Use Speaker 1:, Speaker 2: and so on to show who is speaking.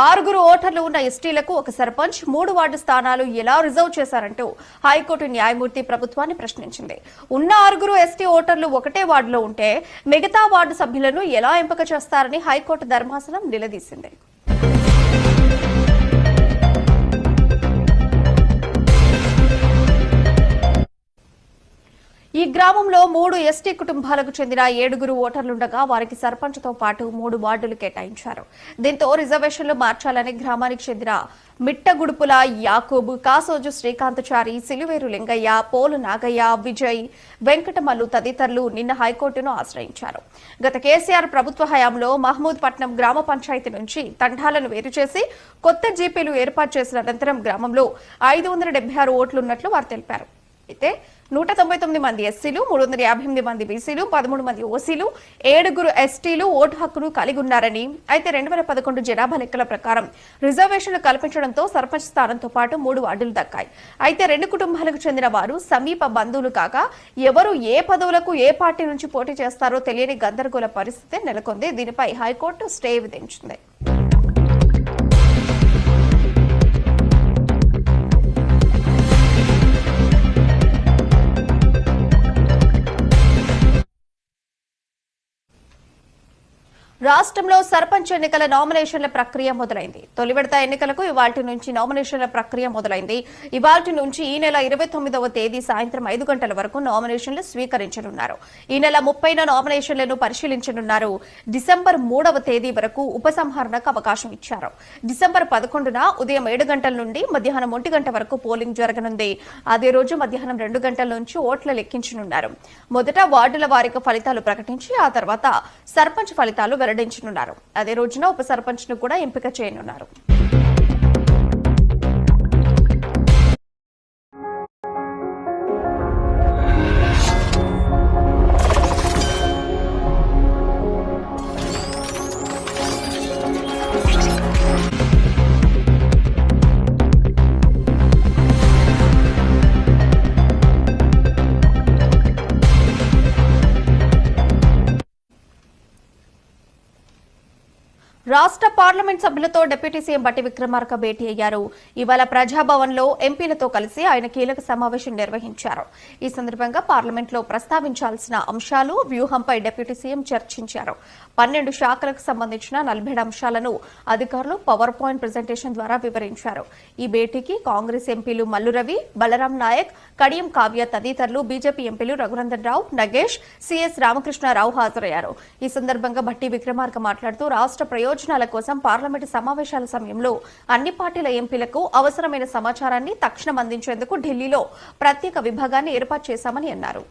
Speaker 1: ఆరుగురు ఓటర్లు ఉన్న ఎస్టీలకు ఒక సర్పంచ్ 3 వార్డు స్థానాలు ఎలా రిజర్వ్ చేశారంటూ హైకోర్టు న్యాయమూర్తి ప్రభుత్వాన్ని ప్రశ్నించింది. ఉన్న 6 ఎస్టీ ఓటర్లు ఒకటే వార్డులో ఉంటే మిగతా వార్డు సభ్యులను ఎలా ఎంపిక చేస్తారని హైకోర్టు ధర్మాసనం నిలదీసింది. ఈ గ్రామంలో 3 ఎస్టీ కుటుంబాలకు చెందిన 7 ఓటర్లుండగా వారికి సర్పంచ్తో పాటు 3 వార్డులు కేటాయించారు. దీంతో రిజర్వేషన్లు మార్చాలని గ్రామానికి చెందిన మిట్టగుడుపుల యాకూబ్, కాసోజు శ్రీకాంతచారి, సిలివేరు లింగయ్య, పోలు నాగయ్య, విజయ్, వెంకటమల్లు తదితరులు నిన్న హైకోర్టును ఆశ్రయించారు. గత కేసీఆర్ ప్రభుత్వ హయాంలో మహమూద్ పట్నం గ్రామ పంచాయతీ నుంచి తండాలను వేరు చేసి కొత్త జీపీలు ఏర్పాటు చేసిన అనంతరం గ్రామంలో 576 ఓట్లున్నట్లు వారు తెలిపారు. అయితే 199 మంది ఎస్సీలు, 358 మంది బీసీలు, 13 మంది ఓసీలు, 7 ఎస్టీలు ఓటు హక్కును కలిగి ఉన్నారని, అయితే 2011 జనాభా లెక్కల ప్రకారం రిజర్వేషన్లు కల్పించడంతో సర్పంచ్ స్థానంతో పాటు 3 వార్డులు దక్కాయి. అయితే 2 కుటుంబాలకు చెందిన వారు సమీప బంధువులు కాగా ఎవరు ఏ పదవులకు ఏ పార్టీ నుంచి పోటీ చేస్తారో తెలియని గందరగోళ పరిస్థితి నెలకొంది. దీనిపై హైకోర్టు స్టే విధించింది. రాష్ట్రంలో సర్పంచ్ ఎన్నికల నామినేషన్ల ప్రక్రియ మొదలైంది. తొలి విడత ఎన్నికలకు ఇవాల్టి నుంచి నామినేషన్ల ప్రక్రియ మొదలైంది. ఇవాల్టి నుంచి ఈ నెల 29వ తేదీ సాయంత్రం 5 గంటల వరకు నామినేషన్లు స్వీకరించనున్నారు. ఈ నెల 30న నామినేషన్లను పరిశీలించనున్నారు. డిసెంబర్ 3వ తేదీ వరకు ఉపసంహరణకు అవకాశం ఇచ్చారు. డిసెంబర్ 11న ఉదయం 7 గంటల నుండి మధ్యాహ్నం 1 గంట వరకు పోలింగ్ జరగనుంది. అదే రోజు మధ్యాహ్నం 2 గంటల నుంచి ఓట్ల లెక్కించనున్నారు. మొదట వార్డుల వారీగా ఫలితాలు ప్రకటించి ఆ తర్వాత సర్పంచ్ ఫలితాలు వెల్లడించనున్నారు. అదే రోజున ఉప సర్పంచ్ ను కూడా ఎంపిక చేయనున్నారు. రాష్ట్ర పార్లమెంట్ సభ్యులతో డిప్యూటీ సీఎం బట్టి విక్రమార్క భేటీ అయ్యారు. ఇవాళ ప్రజాభవన్ లో ఎంపీలతో కలిసి ఆయన కీలక సమావేశం నిర్వహించారు. ఈ సందర్భంగా పార్లమెంట్ లో ప్రస్తావించాల్సిన అంశాలు, వ్యూహంపై డిప్యూటీ సీఎం చర్చించారు. 12 శాఖలకు సంబంధించిన 47 అంశాలను అధికారులు పవర్ పాయింట్ ప్రెజెంటేషన్ ద్వారా వివరించారు. ఈ భేటీకి కాంగ్రెస్ ఎంపీలు మల్లు రవి, బలరాం నాయక్, కడియం కావ్య తదితరులు, బీజేపీ ఎంపీలు రఘునందన్ రావు, నగేష్, సిఎస్ రామకృష్ణారావు హాజరయ్యారు. ఈ సందర్భంగా బట్టి విక్రమార్క మాట్లాడుతూ రాష్ట్ర ప్రయోజనాల కోసం పార్లమెంటు సమావేశాల సమయంలో అన్ని పార్టీల ఎంపీలకు అవసరమైన సమాచారాన్ని తక్షణం అందించేందుకు ఢిల్లీలో ప్రత్యేక విభాగాన్ని ఏర్పాటు చేశామని అన్నారు.